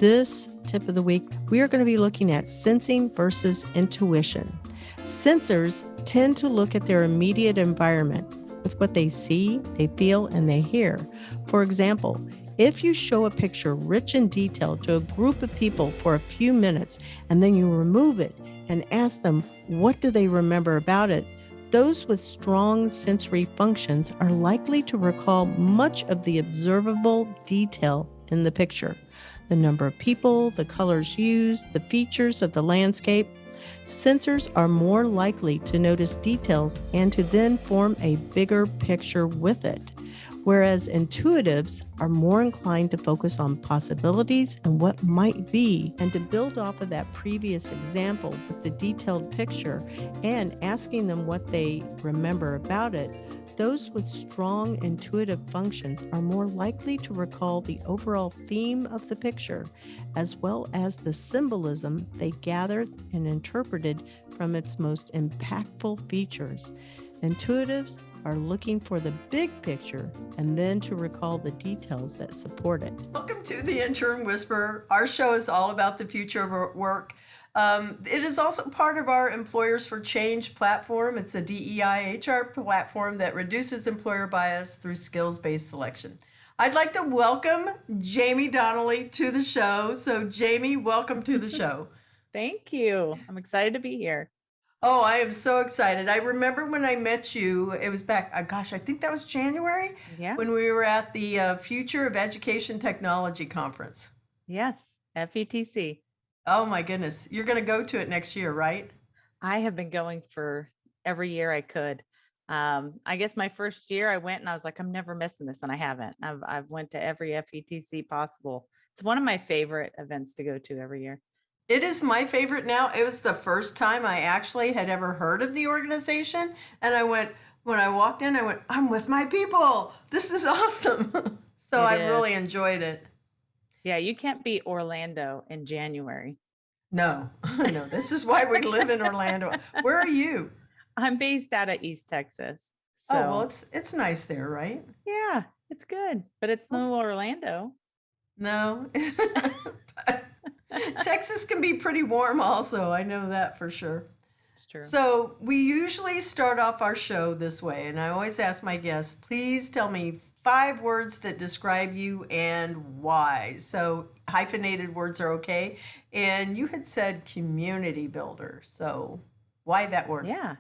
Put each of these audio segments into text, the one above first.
this tip of the week, we are going to be looking at sensing versus intuition. Sensors tend to look at their immediate environment with what they see, they feel, and they hear. For example, if you show a picture rich in detail to a group of people for a few minutes and then you remove it and ask them what do they remember about it, those with strong sensory functions are likely to recall much of the observable detail in the picture. The number of people, the colors used, the features of the landscape. Sensors are more likely to notice details and to then form a bigger picture with it, whereas intuitives are more inclined to focus on possibilities and what might be, and to build off of that previous example with the detailed picture and asking them what they remember about it. Those with strong intuitive functions are more likely to recall the overall theme of the picture, as well as the symbolism they gathered and interpreted from its most impactful features. Intuitives are looking for the big picture and then to recall the details that support it. Welcome to the Intern Whisperer. Our show is all about the future of work. It is also part of our Employers for Change platform. It's a DEI HR platform that reduces employer bias through skills-based selection. I'd like to welcome Jaime Donally to the show. So Jaime, welcome to the show. Thank you. I'm excited to be here. Oh, I am so excited. I remember when I met you, it was back, I think that was January, when we were at the Future of Education Technology Conference. Yes, FETC. Oh my goodness. You're going to go to it next year, right? I have been going for every year I could. I guess my first year I went and I was like, I'm never missing this. And I haven't. I've went to every FETC possible. It's one of my favorite events to go to every year. It is my favorite now. It was the first time I actually had ever heard of the organization. And when I walked in, I went, I'm with my people. This is awesome. So I really enjoyed it. Yeah, you can't beat Orlando in January. No, no, this is why we live in Orlando. Where are you? I'm based out of East Texas. So. Oh, well, it's nice there, right? Yeah, it's good, but it's no Orlando. No. Texas can be pretty warm also. I know that for sure. It's true. So we usually start off our show this way, and I always ask my guests, please tell me 5 words that describe you and why. So hyphenated words are okay. And you had said community builder. So why that word? Yeah.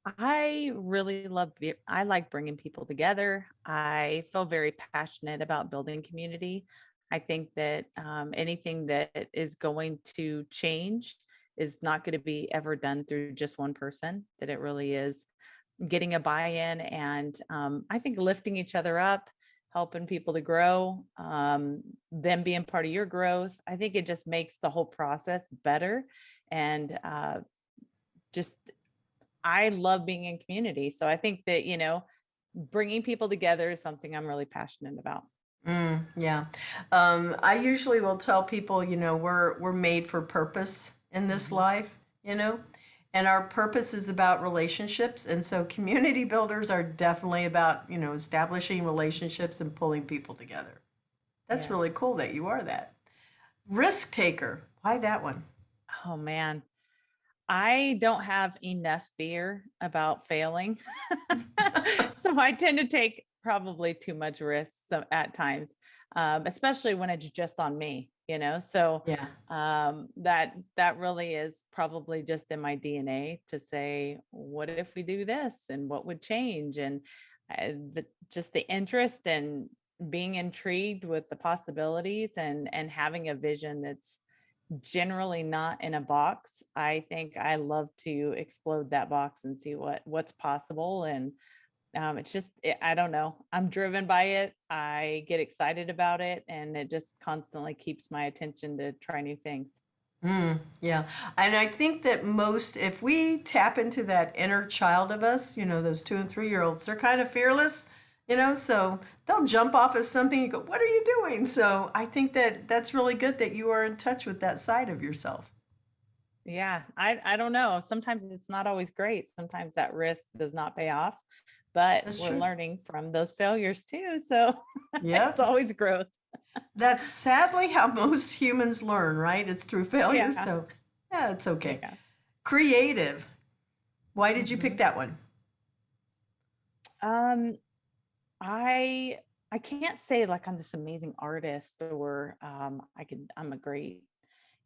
I really I like bringing people together. I feel very passionate about building community. I think that anything that is going to change is not going to be ever done through just one person, that it really is getting a buy-in and I think lifting each other up, helping people to grow, them being part of your growth. I think it just makes the whole process better. And I love being in community. So I think that, bringing people together is something I'm really passionate about. Yeah. I usually will tell people, we're made for purpose in this life, and our purpose is about relationships. And so community builders are definitely about, establishing relationships and pulling people together. That's really cool that you are that. Risk taker. Why that one? Oh, man. I don't have enough fear about failing. So I tend to take probably too much risk at times, especially when it's just on me, so that really is probably just in my DNA to say, what if we do this and what would change? And just the interest and being intrigued with the possibilities and having a vision that's generally not in a box. I think I love to explode that box and see what's possible. And it's just, I don't know. I'm driven by it. I get excited about it, and it just constantly keeps my attention to try new things. Yeah. And I think that if we tap into that inner child of us, those 2 and 3-year-olds, they're kind of fearless, so they'll jump off of something and go, what are you doing? So I think that that's really good that you are in touch with that side of yourself. Yeah. I don't know. Sometimes it's not always great. Sometimes that risk does not pay off, but we're learning from those failures too. So it's always growth. That's sadly how most humans learn, right? It's through failure. Yeah. So, yeah, it's okay. Yeah. Creative. Why did you pick Mhm. that one? Um, I I can't say like I'm this amazing artist or I'm a great,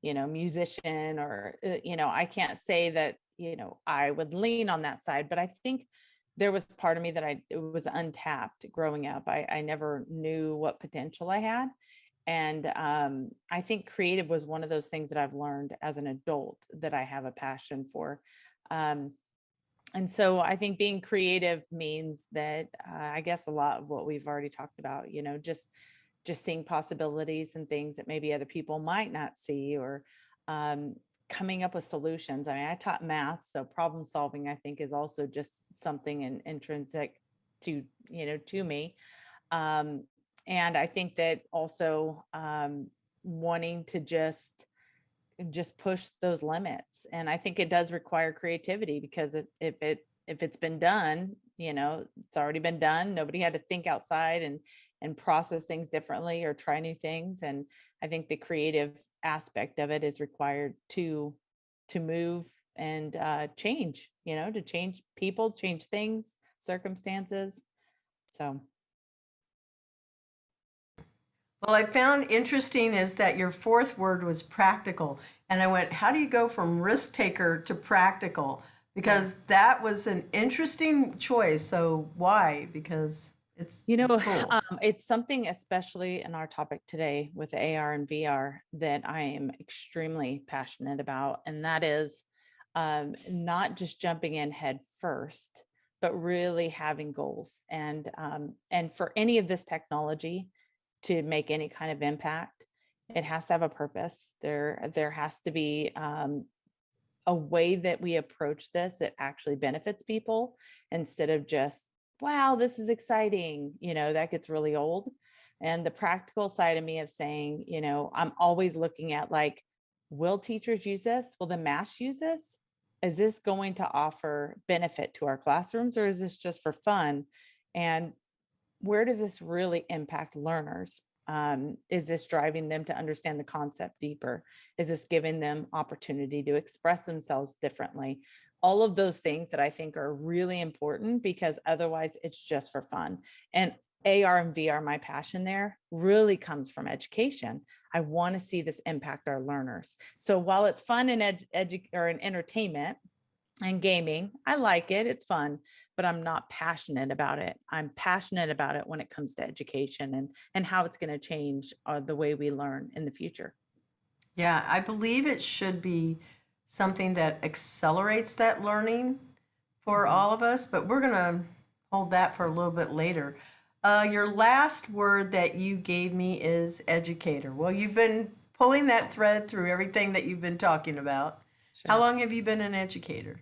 musician or I can't say that, I would lean on that side, but I think there was part of me that it was untapped growing up. I never knew what potential I had. And I think creative was one of those things that I've learned as an adult that I have a passion for. Um, and so I think being creative means that I guess a lot of what we've already talked about, just seeing possibilities and things that maybe other people might not see, or um, coming up with solutions. I mean, I taught math, so problem solving I think is also just something intrinsic to to me. Um, and I think that also wanting to just push those limits. And I think it does require creativity because if it's been done, it's already been done. Nobody had to think outside and process things differently or try new things. And I think the creative aspect of it is required to move and change, to change people, change things, circumstances. So Well, I found interesting is that your fourth word was practical. And I went, how do you go from risk taker to practical? yeah. Because that was an interesting choice. So why? Because You it's know, cool. it's something, especially in our topic today with AR and VR, that I am extremely passionate about. And that is not just jumping in head first, but really having goals. And for any of this technology to make any kind of impact, it has to have a purpose. There has to be a way that we approach this that actually benefits people instead of just, wow, this is exciting, that gets really old. And the practical side of me of saying, I'm always looking at like, will teachers use this? Will the mass use this? Is this going to offer benefit to our classrooms, or is this just for fun? And where does this really impact learners? Is this driving them to understand the concept deeper? Is this giving them opportunity to express themselves differently? All of those things that I think are really important, because otherwise it's just for fun. And AR and VR, my passion there really comes from education. I want to see this impact our learners. So while it's fun and or in entertainment, and gaming, I like it. It's fun, but I'm not passionate about it. I'm passionate about it when it comes to education and how it's going to change the way we learn in the future. Yeah, I believe it should be something that accelerates that learning for Mhm. all of us, but we're going to hold that for a little bit later. Your last word that you gave me is educator. Well, you've been pulling that thread through everything that you've been talking about. How Sure. long have you been an educator?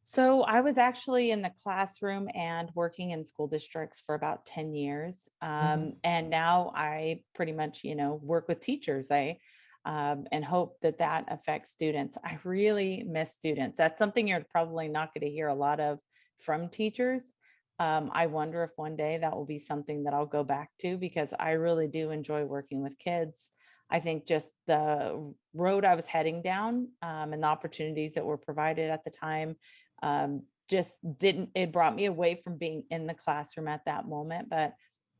So I was actually in the classroom and working in school districts for about 10 years. Mhm. And now I pretty much, work with teachers. And hope that that affects students. I really miss students. That's something you're probably not going to hear a lot of from teachers. I wonder if one day that will be something that I'll go back to, because I really do enjoy working with kids. I think just the road I was heading down and the opportunities that were provided at the time just didn't, it brought me away from being in the classroom at that moment. But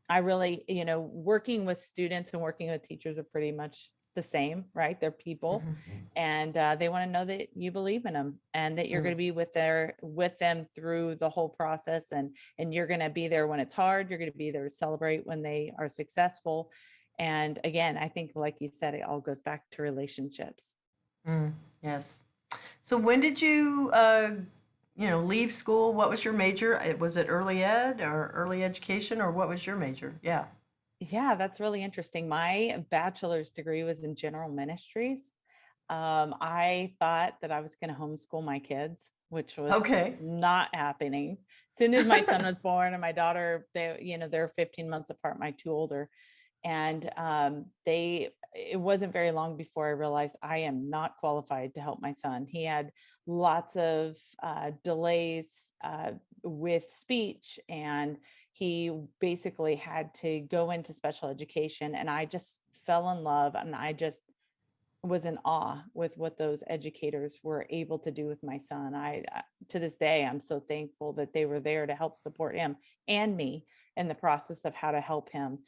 I really, working with students and working with teachers are pretty much the same, right? They're people, Mhm. and they want to know that you believe in them and that you're going Mm. to be with them through the whole process, and you're going to be there when it's hard. You're going to be there to celebrate when they are successful. And again, I think, like you said, it all goes back to relationships. Mm. Yes. So when did you, leave school? What was your major? Was it early ed or early education, or what was your major? Yeah. Yeah, that's really interesting. My bachelor's degree was in general ministries. I thought that I was going to homeschool my kids, which was Okay. not happening. As soon as my son was born and my daughter, they're 15 months apart, my two older. And it wasn't very long before I realized I am not qualified to help my son. He had lots of delays with speech, and he basically had to go into special education, and I just fell in love, and I just was in awe with what those educators were able to do with my son. To this day, I'm so thankful that they were there to help support him and me in the process of how to help him.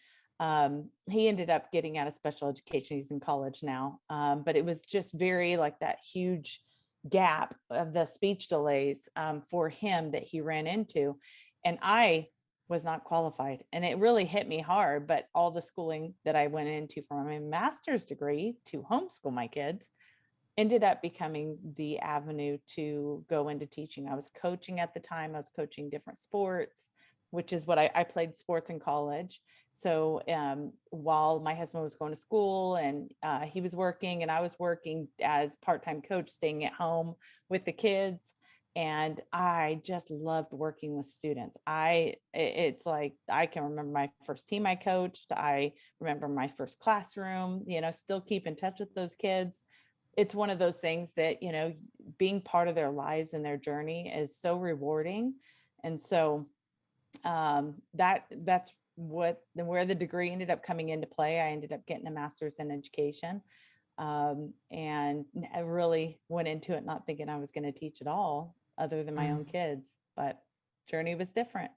He ended up getting out of special education. He's in college now. But it was just very like that huge gap of the speech delays for him that he ran into. And I was not qualified. And it really hit me hard. But all the schooling that I went into for my master's degree to homeschool my kids ended up becoming the avenue to go into teaching. I was coaching at the time. I was coaching different sports, which is what I played sports in college. So while my husband was going to school and he was working and I was working as part-time coach, staying at home with the kids. And I just loved working with students. It's like, I can remember my first team I coached. I remember my first classroom, still keep in touch with those kids. It's one of those things that, being part of their lives and their journey is so rewarding. And so that's where the degree ended up coming into play. I ended up getting a master's in education. And I really went into it not thinking I was going to teach at all other than my own kids, but journey was different.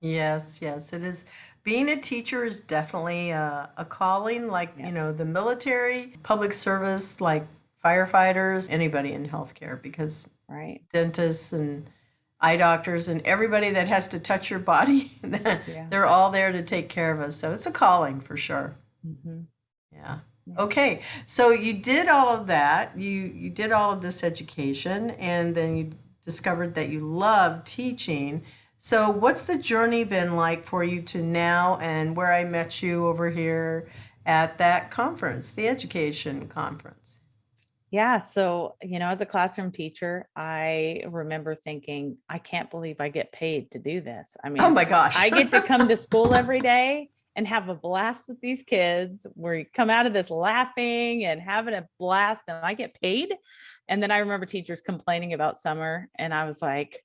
Yes, yes, it is. Being a teacher is definitely a calling, like, Yes. the military, public service, like firefighters, anybody in healthcare, because Right. dentists and eye doctors and everybody that has to touch your body, Yeah. they're all there to take care of us. So it's a calling for sure. Mm-hmm. Yeah. Yeah. Okay. So you did all of that. You did all of this education, and then you discovered that you love teaching. So what's the journey been like for you to now and where I met you over here at that conference, the education conference? Yeah. So, as a classroom teacher, I remember thinking, I can't believe I get paid to do this. I Oh mean, my gosh. I get to come to school every day and have a blast with these kids where you come out of this laughing and having a blast and I get paid. And then I remember teachers complaining about summer and I was like,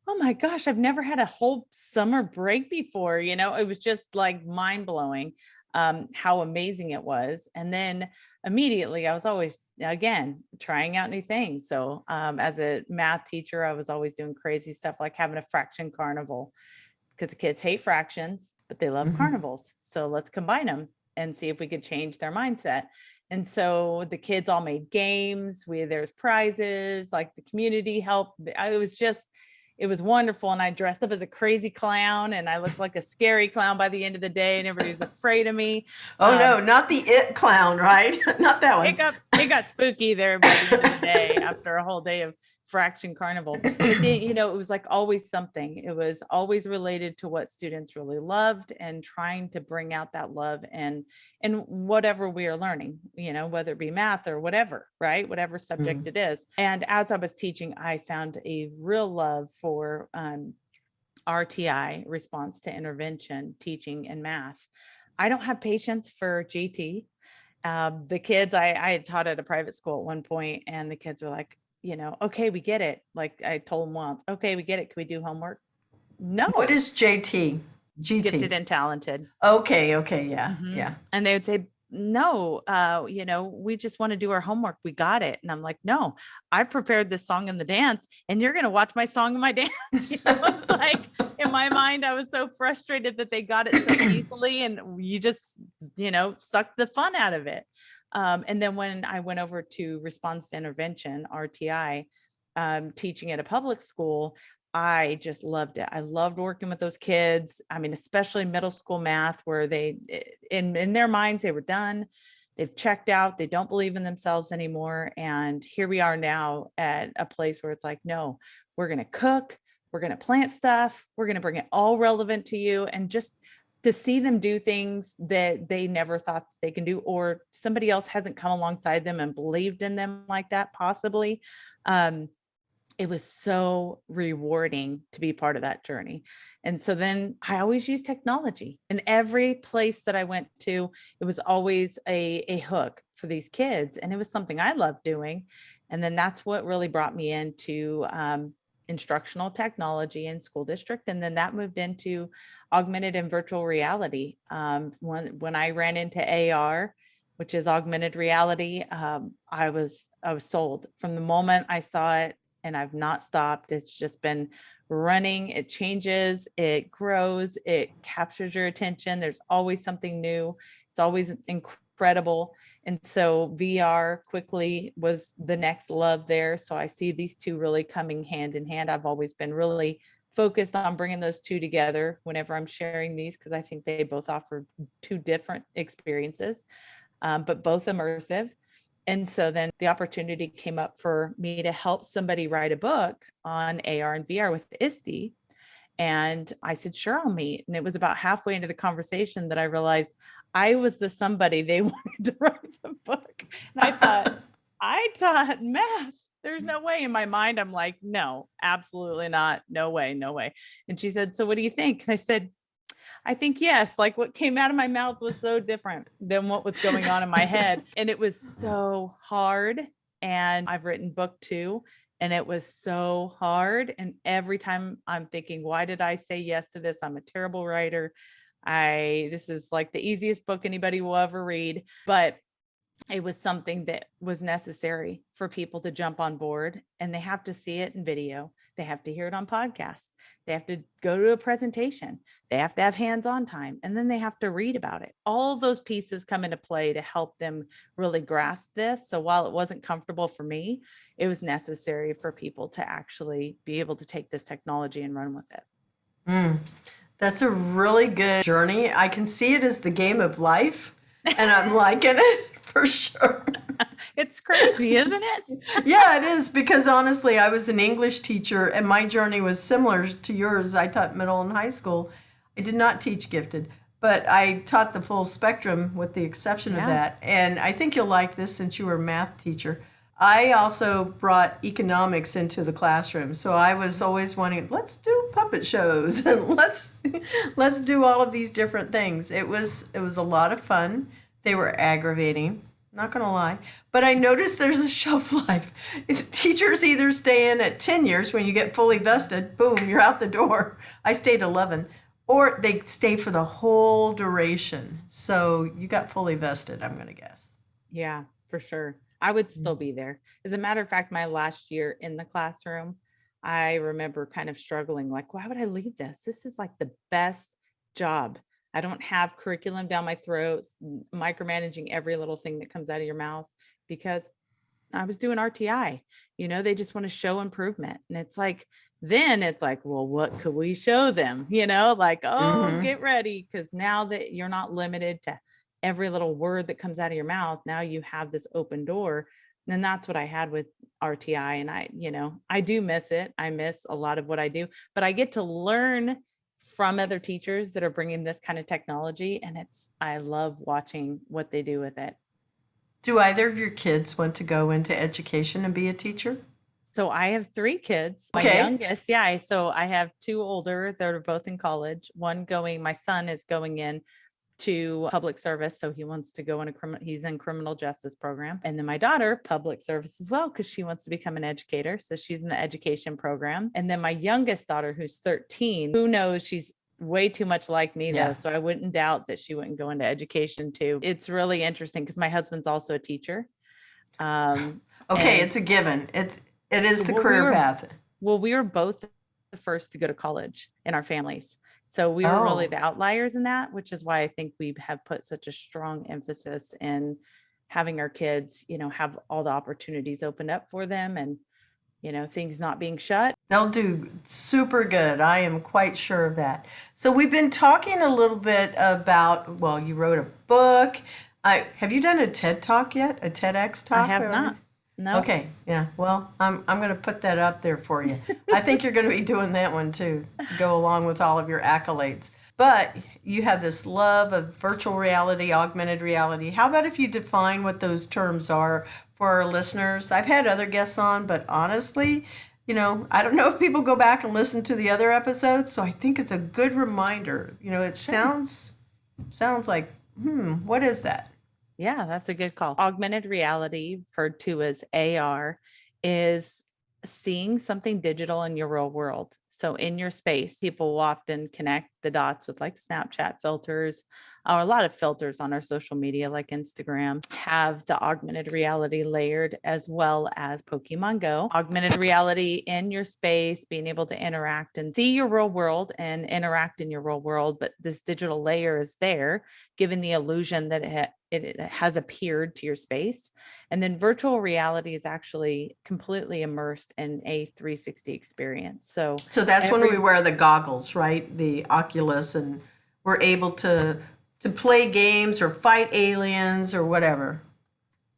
oh my gosh, I've never had a whole summer break before. It was just like mind blowing how amazing it was. And then immediately I was always, again, trying out new things. So as a math teacher, I was always doing crazy stuff like having a fraction carnival because the kids hate fractions, but they love carnivals. So let's combine them and see if we could change their mindset. And so the kids all made games. There's prizes, like the community helped. It was wonderful. And I dressed up as a crazy clown and I looked like a scary clown by the end of the day and everybody was afraid of me. Oh no, not the it clown, right? Not that one. It got spooky there by the end of the day after a whole day of fraction carnival. But then, it was like always something. It was always related to what students really loved and trying to bring out that love and whatever we are learning, whether it be math or whatever, right? Whatever subject it is. And as I was teaching, I found a real love for RTI, response to intervention, teaching and math. I don't have patience for GT. The kids, I had taught at a private school at one point and the kids were like, okay, we get it. Like I told them once, okay, we get it. Can we do homework? No. What is JT? GT. Gifted and talented. Okay. Yeah. Mm-hmm. Yeah. And they would say, no, we just want to do our homework. We got it. And I'm like, no, I prepared this song and the dance and you're going to watch my song and my dance. It's like in my mind, I was so frustrated that they got it so easily and you just, sucked the fun out of it. And then when I went over to response to intervention, RTI, teaching at a public school, I just loved it. I loved working with those kids. I mean, especially middle school math, where they, in their minds, they were done. They've checked out. They don't believe in themselves anymore. And here we are now at a place where it's like, no, we're going to cook. We're going to plant stuff. We're going to bring it all relevant to you. And just to see them do things that they never thought they can do, or somebody else hasn't come alongside them and believed in them like that, possibly. It was so rewarding to be part of that journey. And so then I always use technology in every place that I went to. It was always a hook for these kids. And it was something I loved doing. And then that's what really brought me into instructional technology in school district. And then that moved into augmented and virtual reality. When I ran into AR, which is augmented reality, I was sold from the moment I saw it, and I've not stopped. It's just been running. It changes, it grows, it captures your attention. There's always something new. It's always incredible. And so VR quickly was the next love there. So I see these two really coming hand in hand. I've always been really focused on bringing those two together whenever I'm sharing these, because I think they both offer two different experiences, but both immersive. And so then the opportunity came up for me to help somebody write a book on AR and VR with ISTE. And I said, sure, I'll meet. And it was about halfway into the conversation that I realized I was the somebody they wanted to write the book. And I thought, I taught math. There's no way. In my mind, I'm like, no, absolutely not. No way, no way. And she said, so what do you think? And I said, I think yes. Like, what came out of my mouth was so different than what was going on in my head. And it was so hard. And I've written book 2, and it was so hard. And every time I'm thinking, why did I say yes to this? I'm a terrible writer. This is like the easiest book anybody will ever read. But it was something that was necessary for people to jump on board, and they have to see it in video. They have to hear it on podcasts. They have to go to a presentation. They have to have hands-on time, and then they have to read about it. All of those pieces come into play to help them really grasp this. So while it wasn't comfortable for me, it was necessary for people to actually be able to take this technology and run with it. That's a really good journey. I can see it as the game of life, and I'm liking it. For sure. It's crazy, isn't it? Yeah, it is, because honestly, I was an English teacher, and my journey was similar to yours. I taught middle and high school. I did not teach gifted, but I taught the full spectrum with the exception of that. And I think you'll like this since you were a math teacher. I also brought economics into the classroom. So I was always wanting, let's do puppet shows and let's do all of these different things. It was a lot of fun. They were aggravating, not going to lie. But I noticed there's a shelf life. Teachers either stay in at 10 years when you get fully vested, boom, you're out the door. I stayed 11. Or they stayed for the whole duration. So you got fully vested, I'm going to guess. Yeah, for sure. I would still be there. As a matter of fact, my last year in the classroom, I remember kind of struggling, like, why would I leave this? This is like the best job. I don't have curriculum down my throat, micromanaging every little thing that comes out of your mouth, because I was doing RTI. They just want to show improvement. And it's like, well, what could we show them? Get ready. Because now that you're not limited to every little word that comes out of your mouth, now you have this open door. And that's what I had with RTI. And I do miss it. I miss a lot of what I do, but I get to learn from other teachers that are bringing this kind of technology. And I love watching what they do with it. Do either of your kids want to go into education and be a teacher? So I have 3 kids. My youngest, so I have 2 older that are both in college. My son is going in to public service. So he wants to go he's in criminal justice program. And then my daughter, public service as well, because she wants to become an educator. So she's in the education program. And then my youngest daughter, who's 13, who knows, she's way too much like me though. So I wouldn't doubt that she wouldn't go into education too. It's really interesting because my husband's also a teacher. It's a given. It is the career path. Well, we were both the first to go to college in our families. So we were really the outliers in that, which is why I think we have put such a strong emphasis in having our kids, have all the opportunities opened up for them, and, things not being shut. They'll do super good. I am quite sure of that. So we've been talking a little bit about, you wrote a book. Have you done a TED Talk yet? A TEDx talk? I have not. No. Okay. Yeah. Well, I'm going to put that up there for you. I think you're going to be doing that one too, to go along with all of your accolades. But you have this love of virtual reality, augmented reality. How about if you define what those terms are for our listeners? I've had other guests on, but honestly, I don't know if people go back and listen to the other episodes. So I think it's a good reminder. It sounds like, what is that? Yeah, that's a good call. Augmented reality, referred to as AR, is seeing something digital in your real world. So in your space, people will often connect the dots with like Snapchat filters, or a lot of filters on our social media like Instagram have the augmented reality layered, as well as Pokemon Go. Augmented reality in your space, being able to interact and see your real world and interact in your real world, but this digital layer is there, giving the illusion that it has appeared to your space. And then virtual reality is actually completely immersed in a 360 experience. So that's when we wear the goggles, right? The Oculus, and we're able to play games or fight aliens or whatever.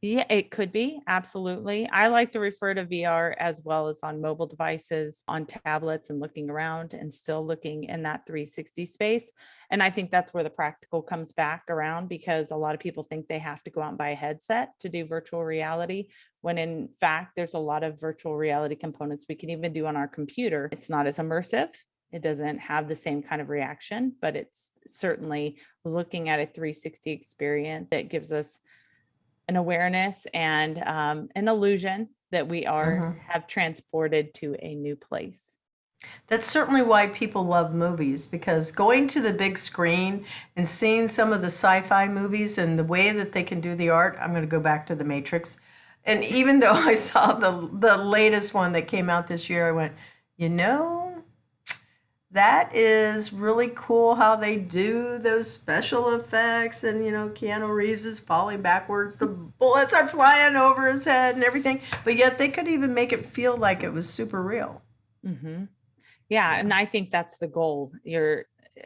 yeah, it could be. Absolutely. I like to refer to VR as well as on mobile devices, on tablets, and looking around and still looking in that 360 space. And I think that's where the practical comes back around, because a lot of people think they have to go out and buy a headset to do virtual reality, when in fact, there's a lot of virtual reality components we can even do on our computer. It's not as immersive. It doesn't have the same kind of reaction, but it's certainly looking at a 360 experience that gives us an awareness and an illusion that we have transported to a new place. That's certainly why people love movies, because going to the big screen and seeing some of the sci-fi movies and the way that they can do the art, I'm going to go back to The Matrix. And even though I saw the latest one that came out this year, I went, that is really cool how they do those special effects. And, Keanu Reeves is falling backwards. The bullets are flying over his head and everything. But yet they could even make it feel like it was super real. Mm-hmm. Yeah. And I think that's the goal.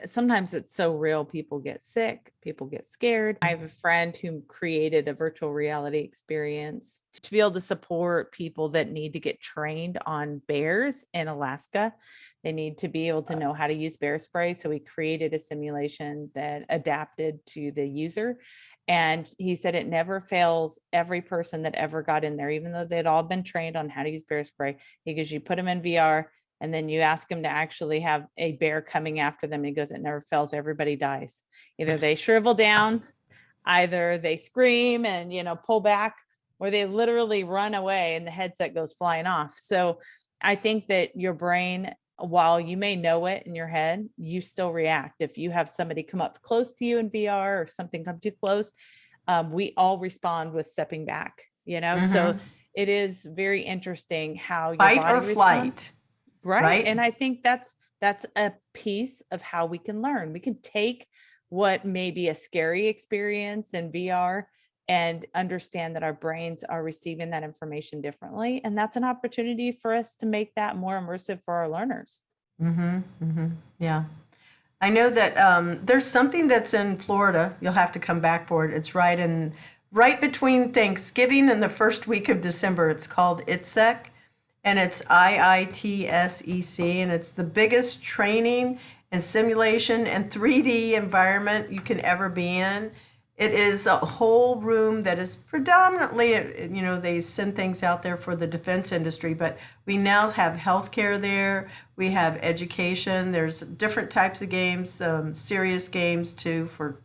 Sometimes it's so real, people get sick, people get scared. I have a friend who created a virtual reality experience to be able to support people that need to get trained on bears in Alaska. They need to be able to know how to use bear spray. So he created a simulation that adapted to the user. And he said it never fails every person that ever got in there, even though they'd all been trained on how to use bear spray. He goes, you put them in VR, and then you ask them to actually have a bear coming after them. He goes, it never fails. Everybody dies. Either they shrivel down, either they scream and, pull back, or they literally run away and the headset goes flying off. So I think that your brain, while you may know it in your head, you still react. If you have somebody come up close to you in VR or something come too close, we all respond with stepping back, So it is very interesting how your fight body or flight. Right. And I think that's a piece of how we can learn. We can take what may be a scary experience in VR and understand that our brains are receiving that information differently. And that's an opportunity for us to make that more immersive for our learners. Yeah. I know that there's something that's in Florida. You'll have to come back for it. It's right between Thanksgiving and the first week of December. It's called ITSEC. And it's IITSEC, and it's the biggest training and simulation and 3D environment you can ever be in. It is a whole room that is predominantly, they send things out there for the defense industry, but we now have healthcare there. We have education. There's different types of games, serious games too, for,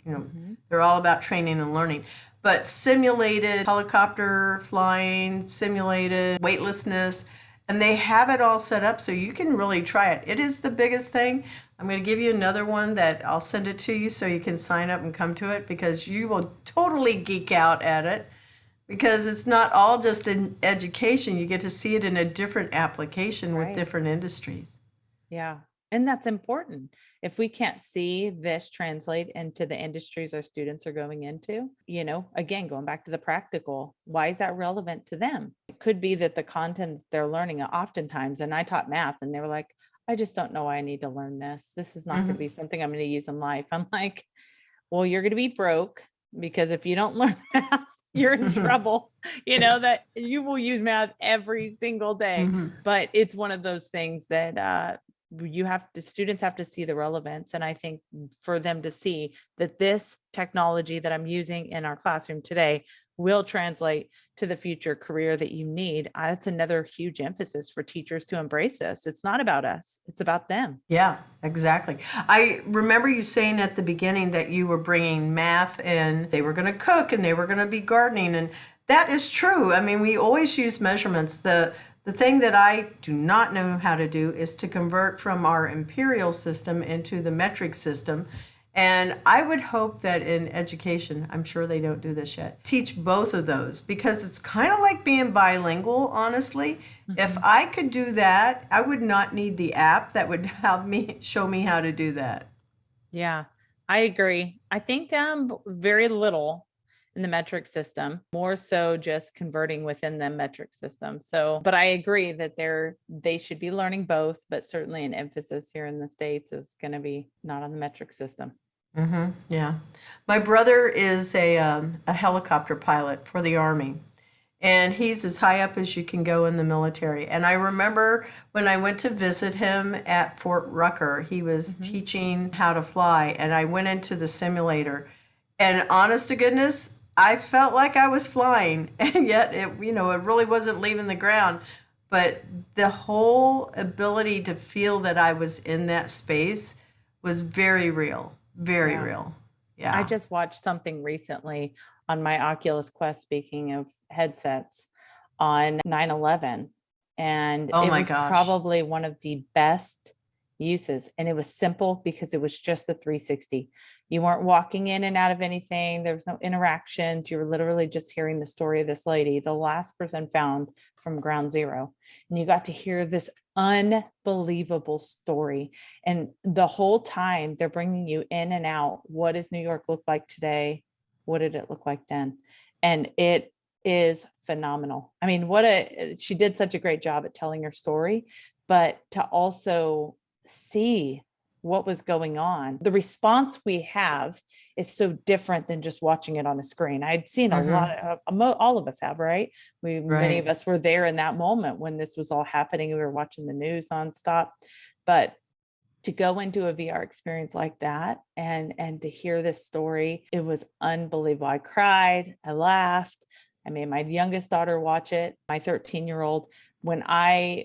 they're all about training and learning. But simulated helicopter flying, simulated weightlessness, and they have it all set up so you can really try it. It is the biggest thing. I'm going to give you another one that I'll send it to you so you can sign up and come to it, because you will totally geek out at it, because it's not all just in education. You get to see it in a different application with different industries. Yeah. And that's important. If we can't see this translate into the industries our students are going into, again, going back to the practical, why is that relevant to them? It could be that the content they're learning oftentimes, and I taught math and they were like, I just don't know why I need to learn this. This is not going to be something I'm going to use in life. I'm like, well, you're going to be broke, because if you don't learn math, you're in trouble. That you will use math every single day. But it's one of those things that students have to see the relevance. And I think for them to see that this technology that I'm using in our classroom today will translate to the future career that you need. That's another huge emphasis for teachers to embrace this. It's not about us, it's about them. Yeah, exactly. I remember you saying at the beginning that you were bringing math and they were going to cook and they were going to be gardening. And that is true. I mean, we always use measurements. The The thing that I do not know how to do is to convert from our imperial system into the metric system. And I would hope that in education, I'm sure they don't do this yet, teach both of those, because it's kind of like being bilingual, honestly. If I could do that, I would not need the app that would help me show me how to do that. Yeah, I agree. I think very little in the metric system, more so just converting within the metric system. So, but I agree that they should be learning both, but certainly an emphasis here in the States is going to be not on the metric system. Yeah. My brother is a helicopter pilot for the Army, and he's as high up as you can go in the military. And I remember when I went to visit him at Fort Rucker, he was teaching how to fly, and I went into the simulator. And honest to goodness, I felt like I was flying, and yet it really wasn't leaving the ground. But the whole ability to feel that I was in that space was very real, very real. Yeah. I just watched something recently on my Oculus Quest, speaking of headsets, on 9/11. And Oh it my was gosh. probably one of the best uses. And it was simple because it was just the 360. You weren't walking in and out of anything. There was no interactions. You were literally just hearing the story of this lady, the last person found from ground zero. And you got to hear this unbelievable story. And the whole time they're bringing you in and out. What does New York look like today? What did it look like then? And it is phenomenal. I mean, she did such a great job at telling her story, but to also see what was going on. The response we have is so different than just watching it on a screen. I'd seen a lot of, all of us have, right? Many of us were there in that moment when this was all happening. We were watching the news nonstop, but to go into a VR experience like that and to hear this story, it was unbelievable. I cried, I laughed. I made my youngest daughter watch it, my 13-year-old. When my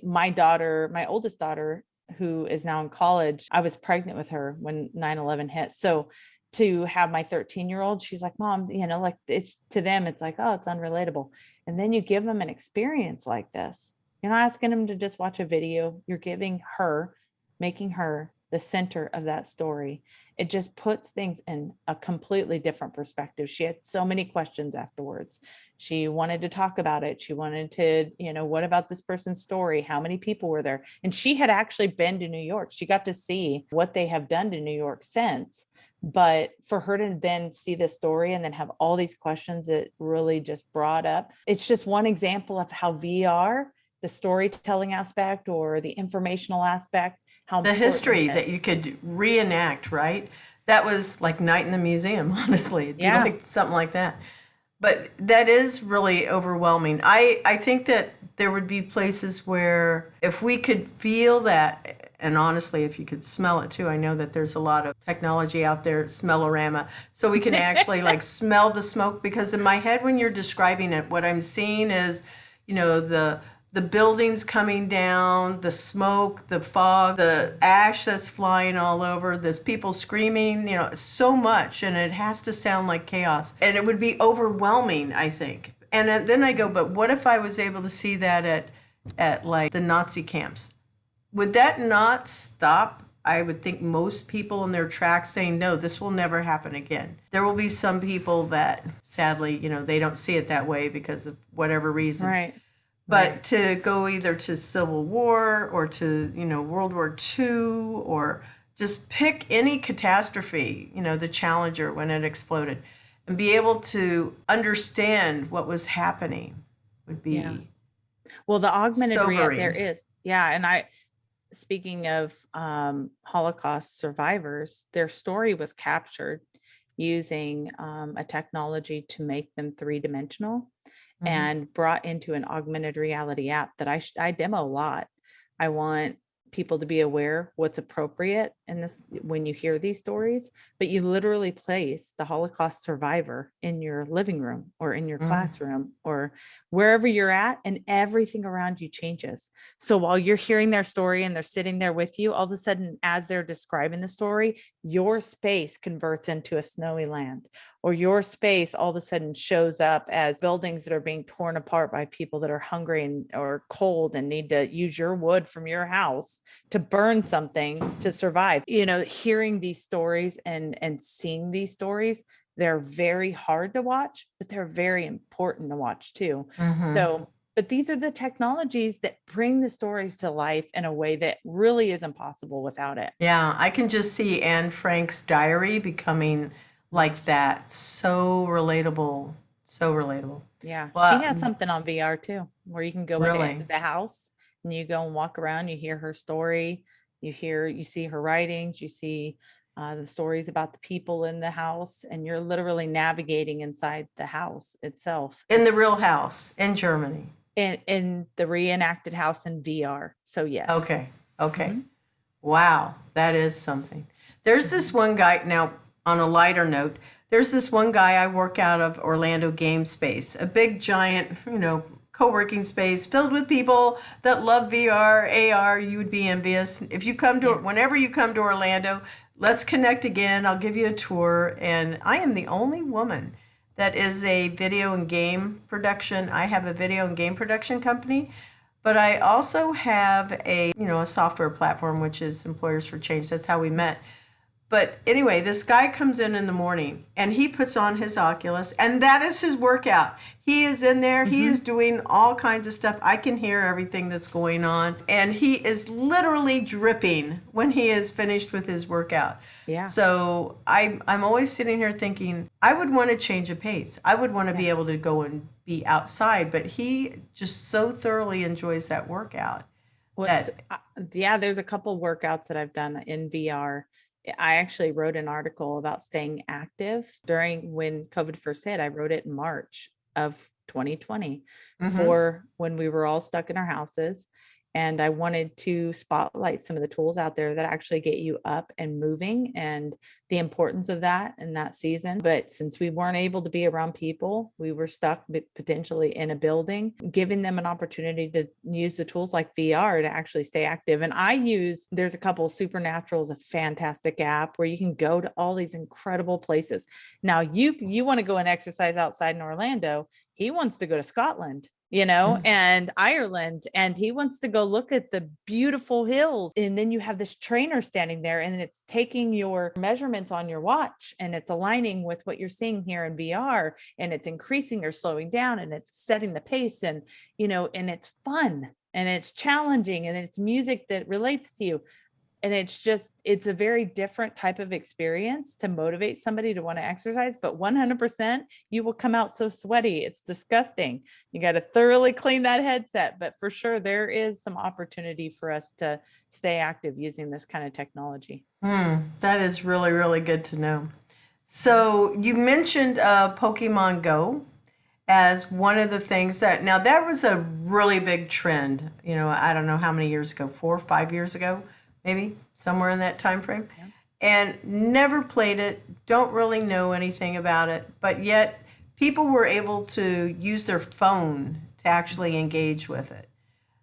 oldest daughter, who is now in college, I was pregnant with her when 9/11 hit. So to have my 13-year-old, she's like, Mom, like it's to them, it's like, oh, it's unrelatable. And then you give them an experience like this. You're not asking them to just watch a video. You're making her the center of that story. It just puts things in a completely different perspective. She had so many questions afterwards. She wanted to talk about it. She wanted to, what about this person's story? How many people were there? And she had actually been to New York. She got to see what they have done to New York since. But for her to then see this story and then have all these questions, it really just brought up. It's just one example of how VR, the storytelling aspect or the informational aspect, how the history that you could reenact, right? That was like Night in the Museum, honestly. It'd be like something like that. But that is really overwhelming. I think that there would be places where if we could feel that, and honestly, if you could smell it too, I know that there's a lot of technology out there, smellorama, so we can actually like smell the smoke, because in my head when you're describing it, what I'm seeing is, the buildings coming down, the smoke, the fog, the ash that's flying all over, there's people screaming, so much, and it has to sound like chaos. And it would be overwhelming, I think. And then I go, but what if I was able to see that at like the Nazi camps? Would that not stop, I would think, most people in their tracks saying, no, this will never happen again? There will be some people that sadly, they don't see it that way because of whatever reasons. Right. But to go either to Civil War or to, World War II, or just pick any catastrophe, the Challenger when it exploded, and be able to understand what was happening would be well, the augmented reality sobering. there is. Yeah. And speaking of Holocaust survivors, their story was captured using a technology to make them three-dimensional and brought into an augmented reality app that I demo a lot. I want people to be aware what's appropriate in this when you hear these stories, but you literally place the Holocaust survivor in your living room or in your classroom or wherever you're at, and everything around you changes. So while you're hearing their story and they're sitting there with you, all of a sudden, as they're describing the story, your space converts into a snowy land, or your space all of a sudden shows up as buildings that are being torn apart by people that are hungry or cold and need to use your wood from your house to burn something to survive. Hearing these stories and seeing these stories, they're very hard to watch, but they're very important to watch too. So, but these are the technologies that bring the stories to life in a way that really isn't possible without it. Yeah, I can just see Anne Frank's diary becoming like that. So relatable. So relatable. Yeah. She Well, has something on VR too, where you can go really. into the house and you go and walk around, you hear her story, you see her writings, you see the stories about the people in the house, and you're literally navigating inside the house itself. In the real house in Germany. In the reenacted house in VR. So yes. Okay. Okay. Wow, that is something. There's this one guy, now on a lighter note, there's this one guy I work out of Orlando Game Space, a big giant, co-working space filled with people that love VR, AR. You would be envious. If you come to, whenever you come to Orlando, let's connect again. I'll give you a tour. And I am the only woman that is a video and game production. I have a video and game production company. But I also have a software platform, which is Employers for Change. That's how we met. But anyway, this guy comes in the morning and he puts on his Oculus, and that is his workout. He is in there. He is doing all kinds of stuff. I can hear everything that's going on. And he is literally dripping when he is finished with his workout. Yeah. So I'm always sitting here thinking, I would want to change a pace. I would want to be able to go and be outside, but he just so thoroughly enjoys that workout. There's a couple workouts that I've done in VR. I actually wrote an article about staying active during when COVID first hit. I wrote it in March of 2020 for when we were all stuck in our houses. And I wanted to spotlight some of the tools out there that actually get you up and moving and the importance of that in that season. But since we weren't able to be around people, we were stuck potentially in a building, giving them an opportunity to use the tools like VR to actually stay active. And there's a couple, Supernatural is a fantastic app where you can go to all these incredible places. Now you want to go and exercise outside in Orlando. He wants to go to Scotland, and Ireland, and he wants to go look at the beautiful hills. And then you have this trainer standing there and it's taking your measurements on your watch and it's aligning with what you're seeing here in VR, and it's increasing or slowing down and it's setting the pace, and and it's fun and it's challenging and it's music that relates to you. And it's a very different type of experience to motivate somebody to want to exercise, but 100% you will come out so sweaty. It's disgusting. You got to thoroughly clean that headset, but for sure there is some opportunity for us to stay active using this kind of technology. That is really, really good to know. So you mentioned Pokemon Go as one of the things that was a really big trend. I don't know how many years ago, 4 or 5 years ago, maybe somewhere in that time frame, and never played it, don't really know anything about it, but yet people were able to use their phone to actually engage with it.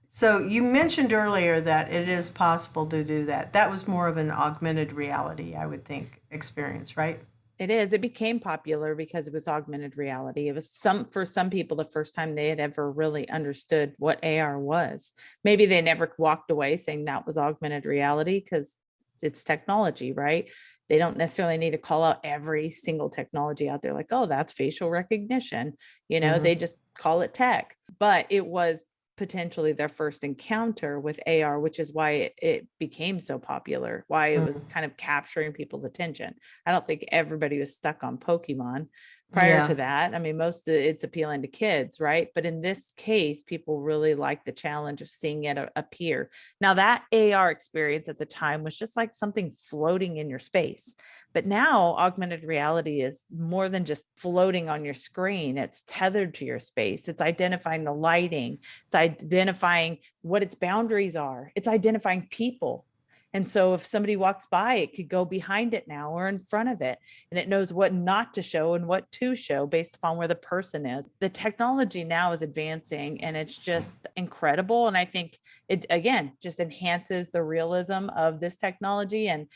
So you mentioned earlier that it is possible to do that. That was more of an augmented reality, I would think, experience, right? It is. It became popular because it was augmented reality. It was for some people, the first time they had ever really understood what AR was. Maybe they never walked away saying that was augmented reality because it's technology, right? They don't necessarily need to call out every single technology out there like, oh, that's facial recognition. They just call it tech. But it was potentially their first encounter with AR, which is why it became so popular, why it was kind of capturing people's attention. I don't think everybody was stuck on Pokemon prior to that. I mean, most of it's appealing to kids, right? But in this case, people really like the challenge of seeing it appear. Now, that AR experience at the time was just like something floating in your space. But now augmented reality is more than just floating on your screen. It's tethered to your space. It's identifying the lighting. It's identifying what its boundaries are. It's identifying people. And so if somebody walks by, it could go behind it now or in front of it, and it knows what not to show and what to show based upon where the person is. The technology now is advancing and it's just incredible. And I think it, again, just enhances the realism of this technology and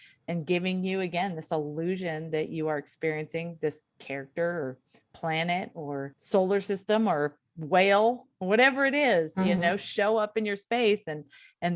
giving you, again, this illusion that you are experiencing this character or planet or solar system or whale, whatever it is, show up in your space, and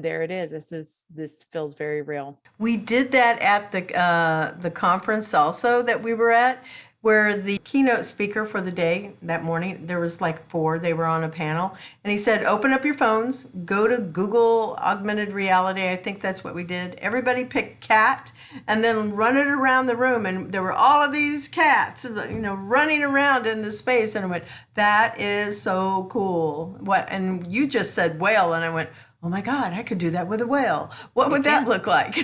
there it is. This feels very real. We did that at the conference also that we were at, where the keynote speaker for the day that morning, there was like 4, they were on a panel, and he said, open up your phones, go to Google augmented reality. I think that's what we did. Everybody pick cat and then run it around the room, and there were all of these cats, running around in the space, and I went, that is so cool. What? And you just said whale, and I went, oh my God, I could do that with a whale. What would that look like?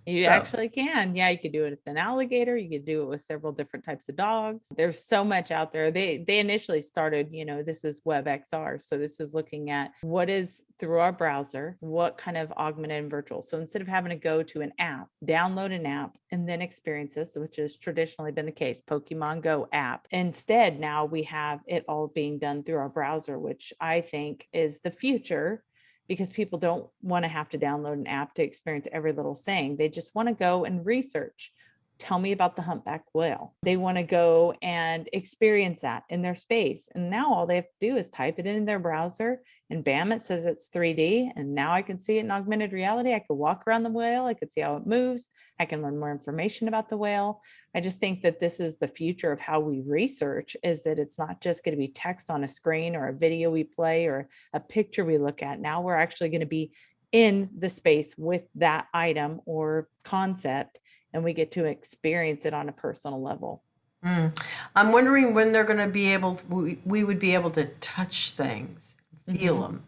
You actually can. Yeah, you could do it with an alligator. You could do it with several different types of dogs. There's so much out there. They initially started, this is WebXR. So this is looking at what is through our browser, what kind of augmented and virtual. So instead of having to go to an app, download an app, and then experience this, which has traditionally been the case, Pokemon Go app. Instead, now we have it all being done through our browser, which I think is the future, because people don't want to have to download an app to experience every little thing. They just want to go and research. Tell me about the humpback whale. They want to go and experience that in their space. And now all they have to do is type it in their browser, and bam, it says it's 3D. And now I can see it in augmented reality. I could walk around the whale. I could see how it moves. I can learn more information about the whale. I just think that this is the future of how we research, is that it's not just going to be text on a screen or a video we play or a picture we look at. Now we're actually going to be in the space with that item or concept, and we get to experience it on a personal level. I'm wondering when they're going to be able to, we would be able to touch things, feel them.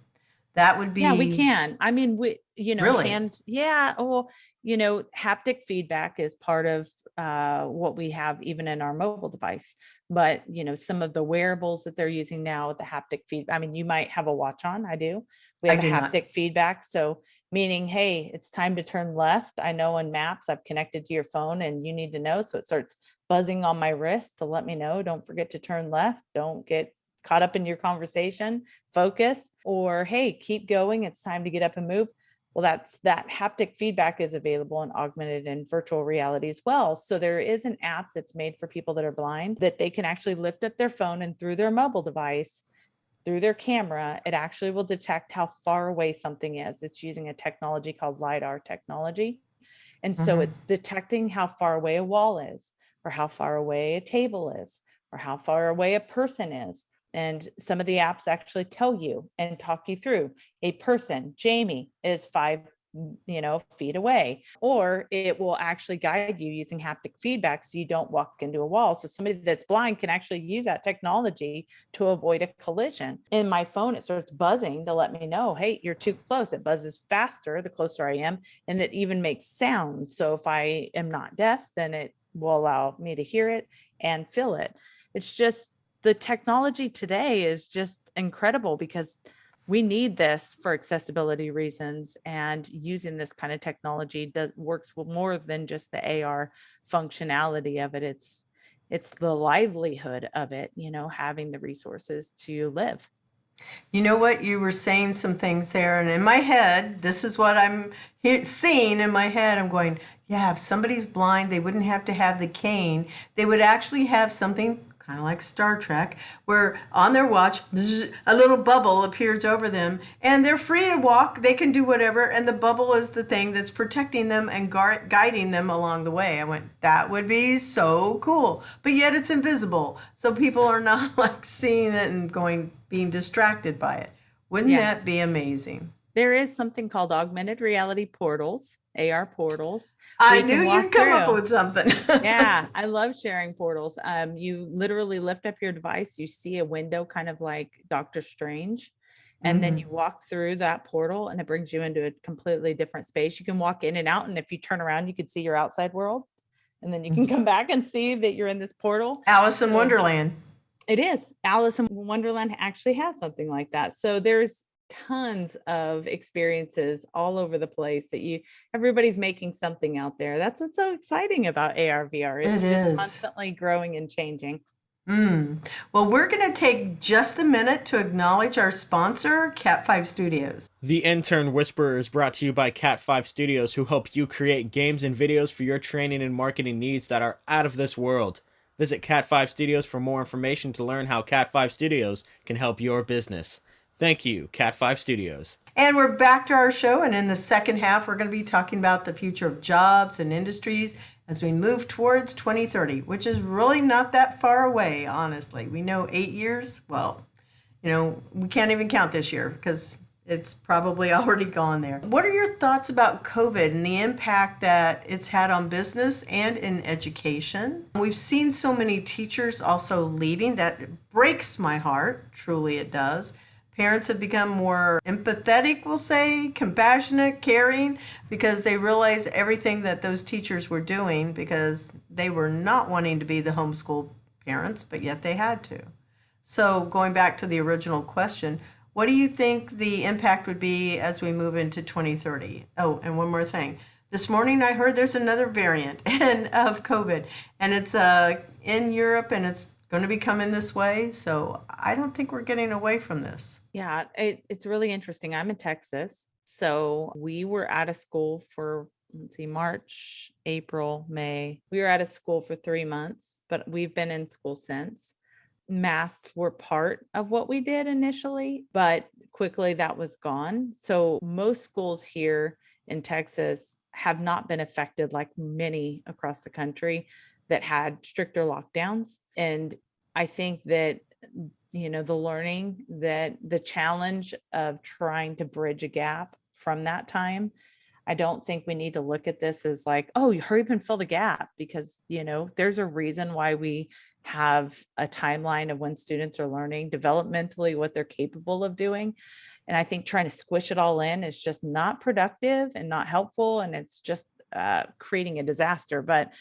That would be. Yeah, we can. I mean, really? Haptic feedback is part of what we have even in our mobile device. But, some of the wearables that they're using now with the haptic feedback, I mean, you might have a watch on. I do. We have haptic feedback. So meaning, hey, it's time to turn left. I know in maps I've connected to your phone and you need to know. So it starts buzzing on my wrist to let me know, don't forget to turn left. Don't get caught up in your conversation, focus, or hey, keep going. It's time to get up and move. Well, that haptic feedback is available in augmented and virtual reality as well. So there is an app that's made for people that are blind that they can actually lift up their phone, and through their mobile device, through their camera, it actually will detect how far away something is. It's using a technology called LiDAR technology. And so it's detecting how far away a wall is, or how far away a table is, or how far away a person is. And some of the apps actually tell you and talk you through, a person, Jamie, is 5 feet away, or it will actually guide you using haptic feedback so you don't walk into a wall. So somebody that's blind can actually use that technology to avoid a collision. In my phone, it starts buzzing to let me know, hey, you're too close. It buzzes faster the closer I am, and it even makes sound. So if I am not deaf, then it will allow me to hear it and feel it. It's just, the technology today is just incredible, because we need this for accessibility reasons, and using this kind of technology works with more than just the AR functionality of it. It's the livelihood of it, having the resources to live. You know what? You were saying some things there, and in my head, this is what I'm seeing in my head. I'm going, yeah, if somebody's blind, they wouldn't have to have the cane. They would actually have something kind of like Star Trek, where on their watch, bzz, a little bubble appears over them, and they're free to walk. They can do whatever, and the bubble is the thing that's protecting them and guiding them along the way. I went, that would be so cool, but yet it's invisible, so people are not like seeing it and being distracted by it. Wouldn't that be amazing? There is something called augmented reality portals, AR portals. I knew you'd come up with something. Yeah, I love sharing portals. You literally lift up your device, you see a window kind of like Doctor Strange, and then you walk through that portal and it brings you into a completely different space. You can walk in and out, and if you turn around, you can see your outside world, and then you can come back and see that you're in this portal. Alice in Wonderland. It is. Alice in Wonderland actually has something like that. So there's tons of experiences all over the place that everybody's making something out there. That's what's so exciting about AR VR. It It's just is. constantly growing and changing. Well, we're going to take just a minute to acknowledge our sponsor, Cat5 Studios. The Intern Whisperer is brought to you by Cat5 Studios, who help you create games and videos for your training and marketing needs that are out of this world. Visit Cat5 Studios for more information to learn how Cat5 Studios can help your business. Thank you, Cat5 Studios. And we're back to our show, and in the second half, we're going to be talking about the future of jobs and industries as we move towards 2030, which is really not that far away, honestly. We know 8 years. Well, we can't even count this year because it's probably already gone there. What are your thoughts about COVID and the impact that it's had on business and in education? We've seen so many teachers also leaving. That breaks my heart. Truly, it does. Parents have become more empathetic, we'll say, compassionate, caring, because they realize everything that those teachers were doing because they were not wanting to be the homeschool parents, but yet they had to. So going back to the original question, what do you think the impact would be as we move into 2030? Oh, and one more thing. This morning I heard there's another variant of COVID, and it's in Europe, and it's going to be coming this way. So I don't think we're getting away from this. Yeah, it's really interesting. I'm in Texas. So we were out of school for, let's see, March, April, May. We were out of school for 3 months, but we've been in school since. Masks were part of what we did initially, but quickly that was gone. So most schools here in Texas have not been affected like many across the country that had stricter lockdowns. And I think that, the learning, that the challenge of trying to bridge a gap from that time, I don't think we need to look at this as like, oh, you hurry up and fill the gap, because, there's a reason why we have a timeline of when students are learning developmentally what they're capable of doing. And I think trying to squish it all in is just not productive and not helpful. And it's just creating a disaster. But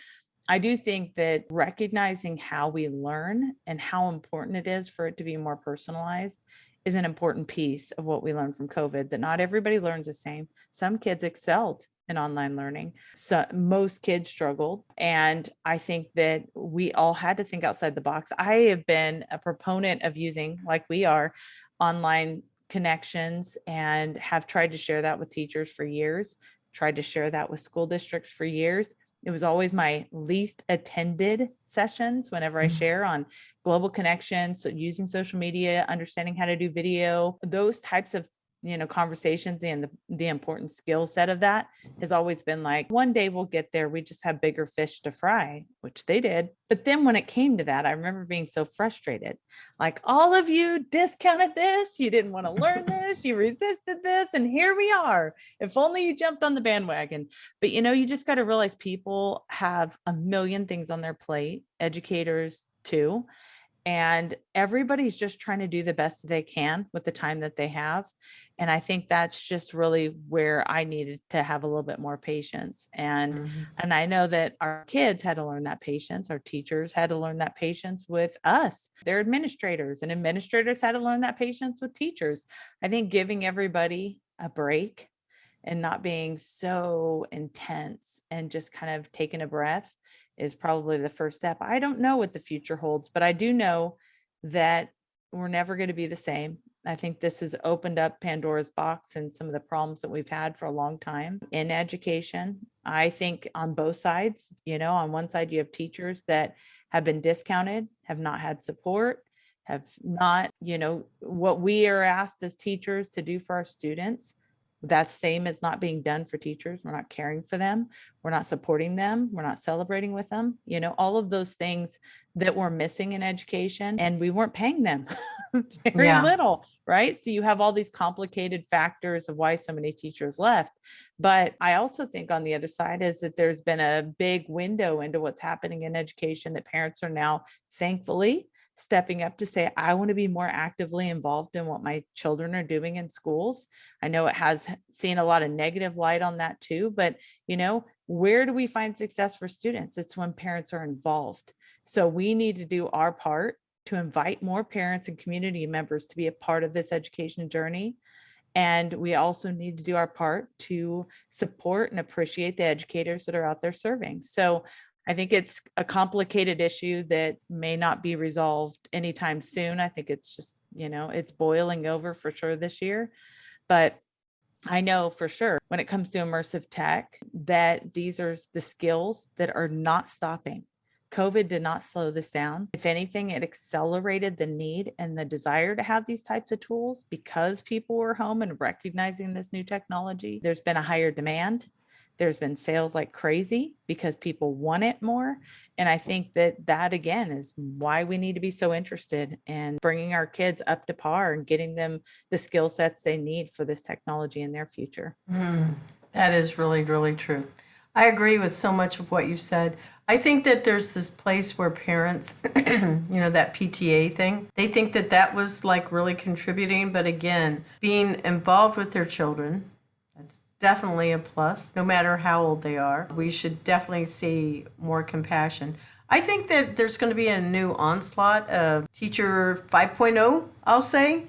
I do think that recognizing how we learn and how important it is for it to be more personalized is an important piece of what we learned from COVID, that not everybody learns the same. Some kids excelled in online learning. So most kids struggled. And I think that we all had to think outside the box. I have been a proponent of using, like we are, online connections, and have tried to share that with teachers for years, tried to share that with school districts for years. It was always my least attended sessions whenever I share on global connections, so using social media, understanding how to do video, those types of conversations, and the important skill set of that has always been like, one day we'll get there. We just have bigger fish to fry, which they did. But then when it came to that, I remember being so frustrated. Like, all of you discounted this. You didn't want to learn this. You resisted this. And here we are. If only you jumped on the bandwagon. But, you just got to realize people have a million things on their plate, educators too. And everybody's just trying to do the best they can with the time that they have. And I think that's just really where I needed to have a little bit more patience. And I know that our kids had to learn that patience. Our teachers had to learn that patience with us. They're administrators, and administrators had to learn that patience with teachers. I think giving everybody a break and not being so intense and just kind of taking a breath is probably the first step. I don't know what the future holds, but I do know that we're never going to be the same. I think this has opened up Pandora's box and some of the problems that we've had for a long time in education. I think on both sides, on one side, you have teachers that have been discounted, have not had support, have not, what we are asked as teachers to do for our students. That same is not being done for teachers. We're not caring for them. We're not supporting them. We're not celebrating with them. All of those things that we're missing in education, and we weren't paying them very little, right? So you have all these complicated factors of why so many teachers left. But I also think on the other side is that there's been a big window into what's happening in education, that parents are now, thankfully, stepping up to say, I want to be more actively involved in what my children are doing in schools. I know it has seen a lot of negative light on that too, but where do we find success for students? It's when parents are involved. So we need to do our part to invite more parents and community members to be a part of this education journey. And we also need to do our part to support and appreciate the educators that are out there serving. So I think it's a complicated issue that may not be resolved anytime soon. I think it's just, it's boiling over for sure this year. But I know for sure when it comes to immersive tech that these are the skills that are not stopping. COVID did not slow this down. If anything, it accelerated the need and the desire to have these types of tools because people were home and recognizing this new technology. There's been a higher demand. There's been sales like crazy because people want it more. And I think that again is why we need to be so interested in bringing our kids up to par and getting them the skill sets they need for this technology in their future. That is really, really true. I agree with so much of what you said. I think that there's this place where parents, that PTA thing, they think that that was like really contributing. But again, being involved with their children, that's definitely a plus, no matter how old they are. We should definitely see more compassion. I think that there's going to be a new onslaught of Teacher 5.0, I'll say,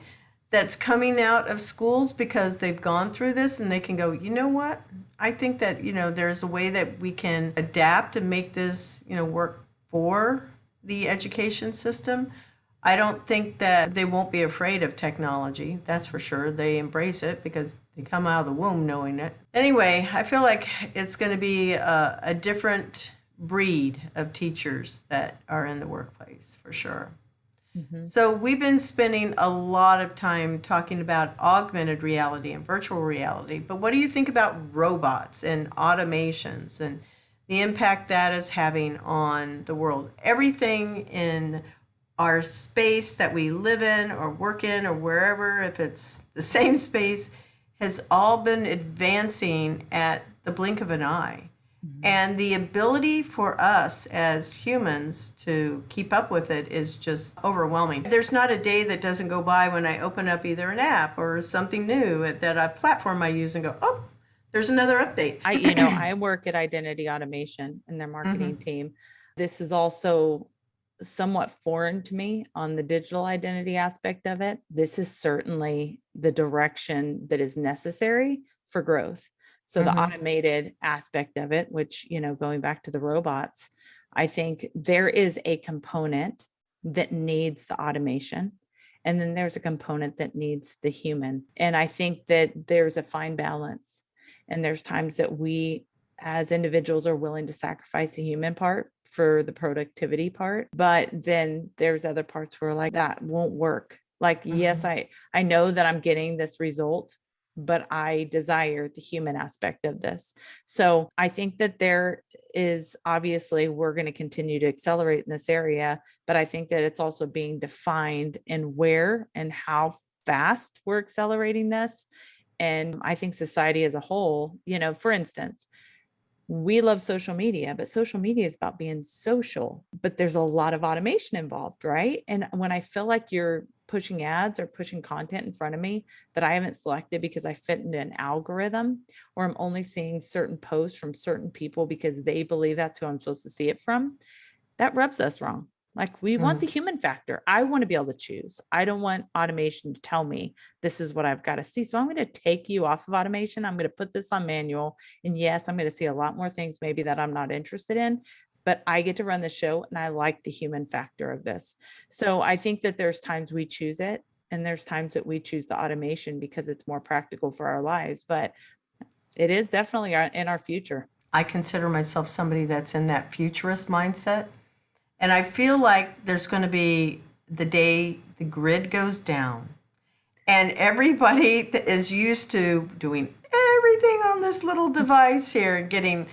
that's coming out of schools because they've gone through this and they can go, you know what? I think that, there's a way that we can adapt and make this, work for the education system. I don't think that they won't be afraid of technology. That's for sure. They embrace it because they come out of the womb knowing it. Anyway, I feel like it's going to be a different breed of teachers that are in the workplace for sure. Mm-hmm. So we've been spending a lot of time talking about augmented reality and virtual reality, but what do you think about robots and automations and the impact that is having on the world? Everything in our space that we live in or work in or wherever, if it's the same space, has all been advancing at the blink of an eye. Mm-hmm. And the ability for us as humans to keep up with it is just overwhelming. There's not a day that doesn't go by when I open up either an app or something new that a platform I use and go, oh, there's another update. I work at Identity Automation in their marketing mm-hmm. team. This is also somewhat foreign to me on the digital identity aspect of it. This is certainly the direction that is necessary for growth. So mm-hmm. the automated aspect of it, which, going back to the robots, I think there is a component that needs the automation. And then there's a component that needs the human. And I think that there's a fine balance. And there's times that we as individuals are willing to sacrifice the human part for the productivity part. But then there's other parts where like that won't work. Like, mm-hmm. yes, I know that I'm getting this result, but I desire the human aspect of this. So I think that there is obviously we're going to continue to accelerate in this area, but I think that it's also being defined in where and how fast we're accelerating this. And I think society as a whole, for instance, we love social media, but social media is about being social, but there's a lot of automation involved, right? And when I feel like you're pushing ads or pushing content in front of me that I haven't selected because I fit into an algorithm, or I'm only seeing certain posts from certain people because they believe that's who I'm supposed to see it from, that rubs us wrong. Like we want the human factor. I want to be able to choose. I don't want automation to tell me this is what I've got to see. So I'm going to take you off of automation. I'm going to put this on manual. And yes, I'm going to see a lot more things maybe that I'm not interested in, but I get to run the show and I like the human factor of this. So I think that there's times we choose it and there's times that we choose the automation because it's more practical for our lives, but it is definitely in our future. I consider myself somebody that's in that futurist mindset. And I feel like there's going to be the day the grid goes down and everybody is used to doing everything on this little device here and getting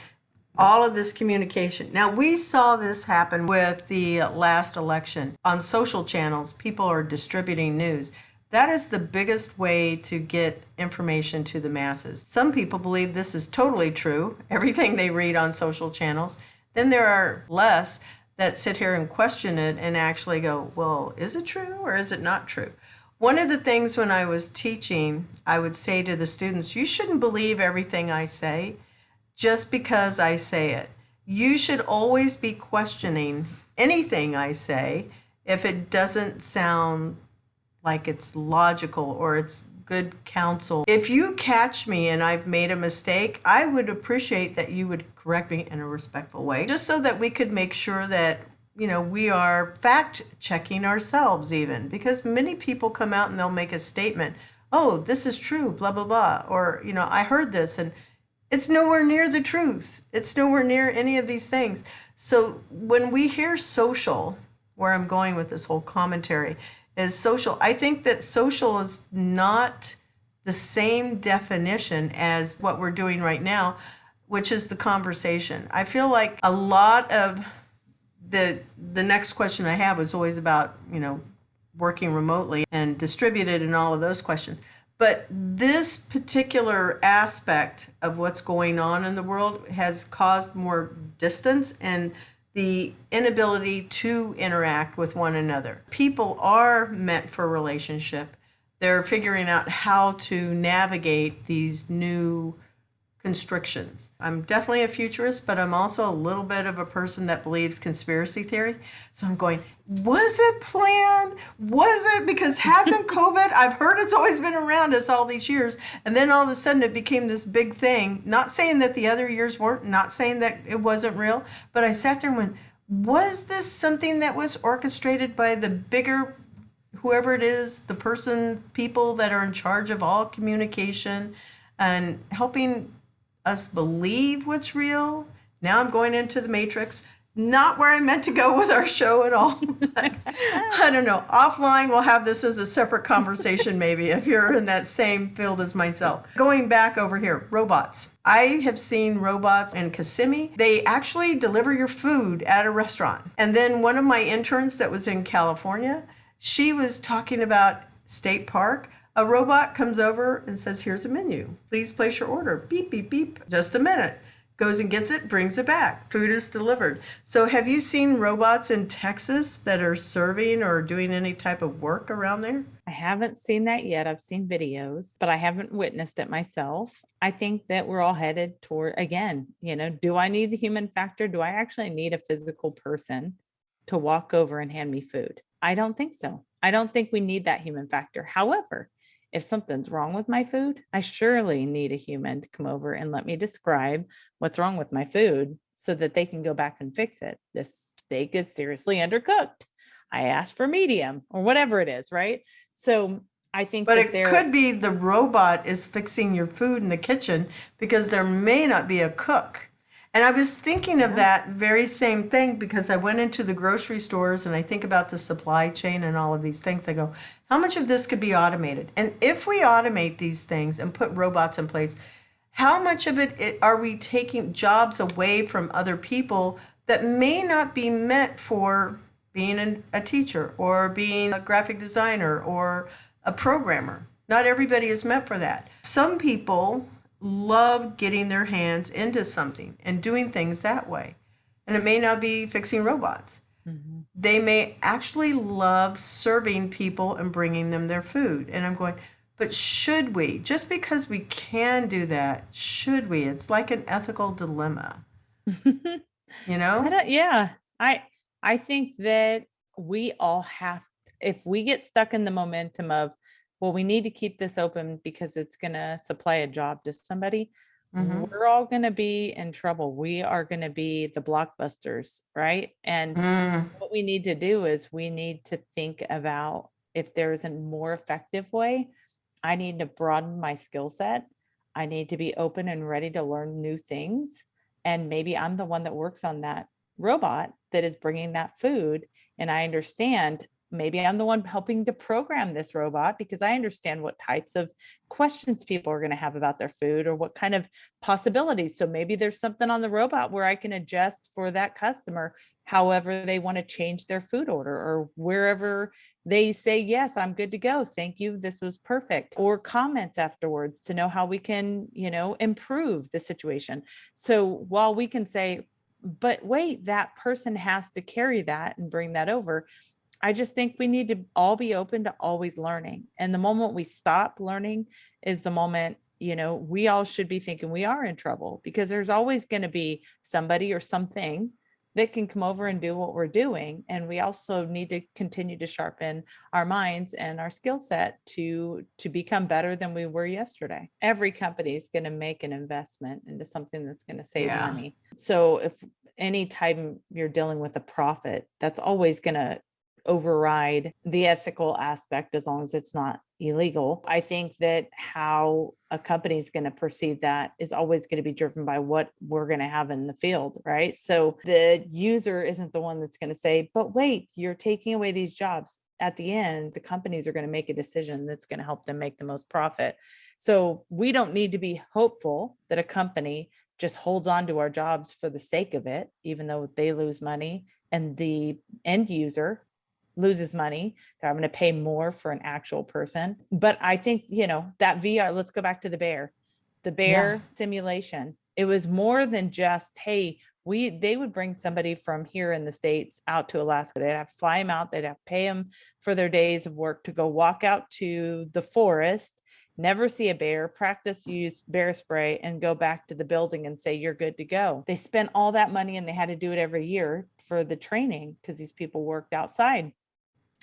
all of this communication. Now, we saw this happen with the last election. On social channels, people are distributing news. That is the biggest way to get information to the masses. Some people believe this is totally true, everything they read on social channels. Then there are less that sit here and question it and actually go, well, is it true or is it not true? One of the things when I was teaching, I would say to the students, you shouldn't believe everything I say just because I say it. You should always be questioning anything I say if it doesn't sound like it's logical or it's good counsel. If you catch me and I've made a mistake, I would appreciate that you would correct me in a respectful way, just so that we could make sure that, you know, we are fact checking ourselves even, because many people come out and they'll make a statement, oh, this is true, blah, blah, blah, or, you know, I heard this, and it's nowhere near the truth. It's nowhere near any of these things. So when we hear social, where I'm going with this whole commentary is social, I think that social is not the same definition as what we're doing right now, which is the conversation. I feel like a lot of the next question I have was always about, you know, working remotely and distributed and all of those questions. But this particular aspect of what's going on in the world has caused more distance and the inability to interact with one another. People are meant for relationship. They're figuring out how to navigate these new constrictions. I'm definitely a futurist, but I'm also a little bit of a person that believes conspiracy theory. So I'm going, was it planned? Was it? Because hasn't COVID, I've heard it's always been around us all these years. And then all of a sudden it became this big thing. Not saying that the other years weren't, not saying that it wasn't real, but I sat there and went, was this something that was orchestrated by the bigger, whoever it is, the person, people that are in charge of all communication and helping us believe what's real? Now I'm going into the matrix, not where I meant to go with our show at all. I don't know. Offline, we'll have this as a separate conversation maybe if you're in that same field as myself. Going back over here, robots. I have seen robots in Kissimmee. They actually deliver your food at a restaurant. And then one of my interns that was in California, she was talking about State Park. A robot comes over and says, here's a menu. Please place your order. Beep, beep, beep. Just a minute. Goes and gets it, brings it back. Food is delivered. So have you seen robots in Texas that are serving or doing any type of work around there? I haven't seen that yet. I've seen videos, but I haven't witnessed it myself. I think that we're all headed toward, again, you know, do I need the human factor? Do I actually need a physical person to walk over and hand me food? I don't think so. I don't think we need that human factor. However, if something's wrong with my food, I surely need a human to come over and let me describe what's wrong with my food so that they can go back and fix it. This steak is seriously undercooked. I asked for medium or whatever it is, right? So I think But that it could be the robot is fixing your food in the kitchen because there may not be a cook. And I was thinking of that very same thing because I went into the grocery stores and I think about the supply chain and all of these things. I go, how much of this could be automated? And if we automate these things and put robots in place, how much of it are we taking jobs away from other people that may not be meant for being a teacher or being a graphic designer or a programmer? Not everybody is meant for that. Some people love getting their hands into something and doing things that way. And it may not be fixing robots. Mm-hmm. They may actually love serving people and bringing them their food. And I'm going, but should we? Just because we can do that, should we? It's like an ethical dilemma. You know? I think that we all have, if we get stuck in the momentum of, well, we need to keep this open because it's going to supply a job to somebody, we're all going to be in trouble. We are going to be the blockbusters, right? And what we need to do is we need to think about if there's a more effective way. I need to broaden my skill set. I need to be open and ready to learn new things. And maybe I'm the one that works on that robot that is bringing that food. And I understand maybe I'm the one helping to program this robot because I understand what types of questions people are going to have about their food or what kind of possibilities. So maybe there's something on the robot where I can adjust for that customer, however they want to change their food order or wherever they say, yes, I'm good to go. Thank you. This was perfect. Or comments afterwards to know how we can, improve the situation. So while we can say, but wait, that person has to carry that and bring that over, I just think we need to all be open to always learning. And the moment we stop learning is the moment, we all should be thinking we are in trouble because there's always going to be somebody or something that can come over and do what we're doing. And we also need to continue to sharpen our minds and our skill set to become better than we were yesterday. Every company is going to make an investment into something that's going to save money. So if anytime you're dealing with a profit, that's always going to override the ethical aspect as long as it's not illegal. I think that how a company is going to perceive that is always going to be driven by what we're going to have in the field, right? So the user isn't the one that's going to say, but wait, you're taking away these jobs. At the end, the companies are going to make a decision that's going to help them make the most profit. So we don't need to be hopeful that a company just holds on to our jobs for the sake of it, even though they lose money and the end user loses money. They're having to pay more for an actual person. But I think, that VR, let's go back to the bear simulation. It was more than just, hey, they would bring somebody from here in the States out to Alaska. They'd have to fly them out. They'd have to pay them for their days of work to go walk out to the forest, never see a bear, practice use bear spray, and go back to the building and say, you're good to go. They spent all that money and they had to do it every year for the training because these people worked outside.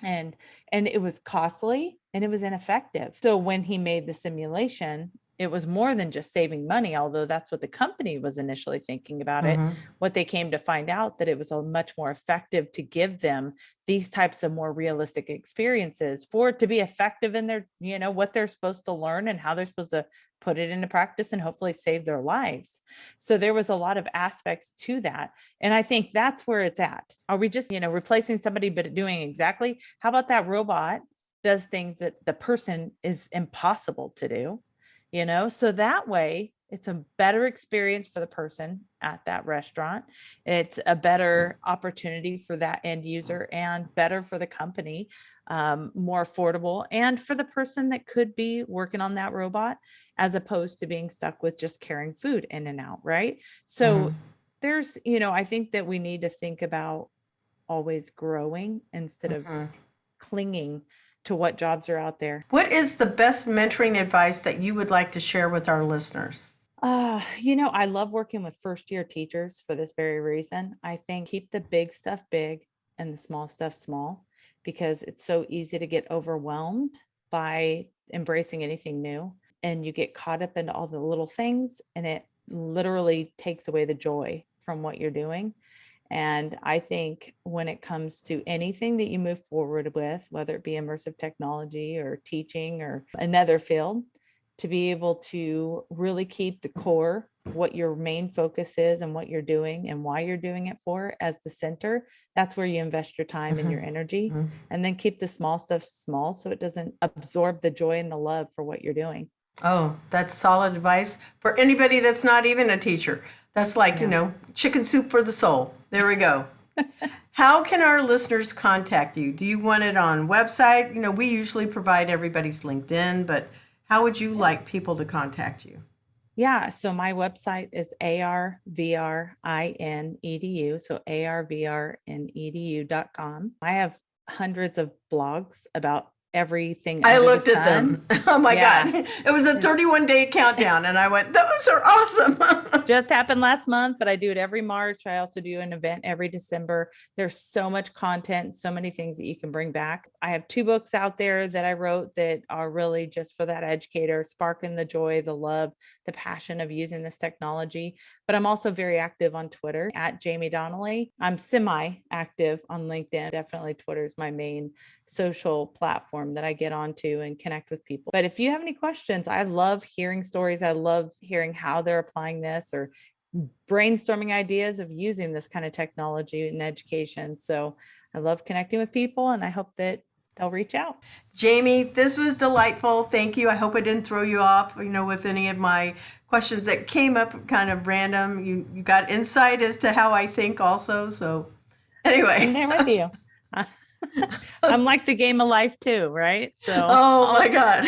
And it was costly and it was ineffective. So when he made the simulation, it was more than just saving money, although that's what the company was initially thinking about it. What they came to find out that it was a much more effective to give them these types of more realistic experiences for it to be effective in their, what they're supposed to learn and how they're supposed to put it into practice and hopefully save their lives. So there was a lot of aspects to that. And I think that's where it's at. Are we just, replacing somebody, but doing exactly, how about that robot does things that the person is impossible to do? So that way it's a better experience for the person at that restaurant. It's a better opportunity for that end user and better for the company, more affordable, and for the person that could be working on that robot, as opposed to being stuck with just carrying food in and out. Right. So there's, I think that we need to think about always growing instead of clinging to what jobs are out there. What is the best mentoring advice that you would like to share with our listeners? I love working with first-year teachers for this very reason. I think keep the big stuff big and the small stuff small, because it's so easy to get overwhelmed by embracing anything new. And you get caught up into all the little things, and it literally takes away the joy from what you're doing. And I think when it comes to anything that you move forward with, whether it be immersive technology or teaching or another field, to be able to really keep the core, what your main focus is and what you're doing and why you're doing it for as the center, that's where you invest your time and your energy. And then keep the small stuff small so it doesn't absorb the joy and the love for what you're doing. Oh, that's solid advice for anybody that's not even a teacher. That's like, chicken soup for the soul. There we go. How can our listeners contact you? Do you want it on website? We usually provide everybody's LinkedIn, but how would you like people to contact you? Yeah, so my website is arvrinedu, so arvrinedu.com. I have hundreds of blogs about everything. I looked at them. Oh my God. It was a 31-day countdown and I went, those are awesome. Just happened last month, but I do it every March. I also do an event every December. There's so much content, so many things that you can bring back. I have 2 books out there that I wrote that are really just for that educator, sparking the joy, the love, the passion of using this technology. But I'm also very active on Twitter at Jaime Donally. I'm semi-active on LinkedIn. Definitely Twitter is my main social platform that I get onto and connect with people. But if you have any questions, I love hearing stories. I love hearing how they're applying this or brainstorming ideas of using this kind of technology in education. So I love connecting with people, and I hope that they'll reach out. Jaime, this was delightful. Thank you. I hope I didn't throw you off, with any of my questions that came up kind of random. You got insight as to how I think also. So anyway. I'm there with you. I'm like the game of life too, right? So oh my God.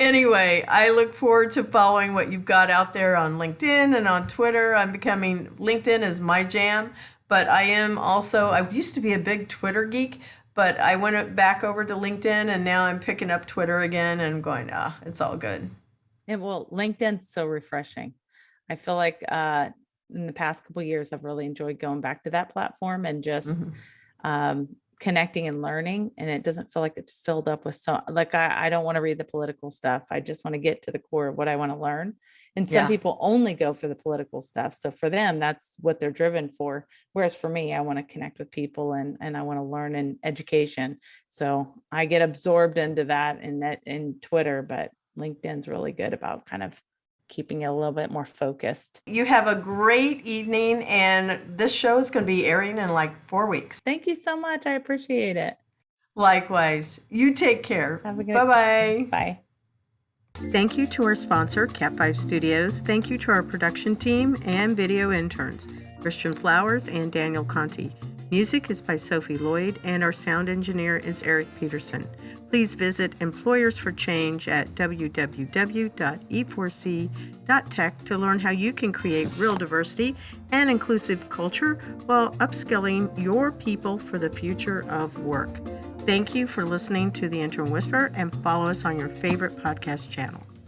Anyway, I look forward to following what you've got out there on LinkedIn and on Twitter. LinkedIn is my jam, but I used to be a big Twitter geek, but I went back over to LinkedIn and now I'm picking up Twitter again and going, it's all good. LinkedIn's so refreshing. I feel like in the past couple of years, I've really enjoyed going back to that platform and just Mhm. connecting and learning. And it doesn't feel like it's filled up with I don't want to read the political stuff. I just want to get to the core of what I want to learn. And some Yeah. people only go for the political stuff. So for them, that's what they're driven for. Whereas for me, I want to connect with people and I want to learn in education. So I get absorbed into that in Twitter, but LinkedIn's really good about kind of keeping it a little bit more focused. You have a great evening, and this show is going to be airing in like 4 weeks. Thank you so much. I appreciate it. Likewise. You take care. Have a good Bye-bye. Bye. Thank you to our sponsor, Cat5 Studios. Thank you to our production team and video interns, Christian Flowers and Daniel Conti. Music is by Sophie Lloyd, and our sound engineer is Eric Peterson. Please visit Employers for Change at www.e4c.tech to learn how you can create real diversity and inclusive culture while upskilling your people for the future of work. Thank you for listening to the Intern Whisperer, and follow us on your favorite podcast channels.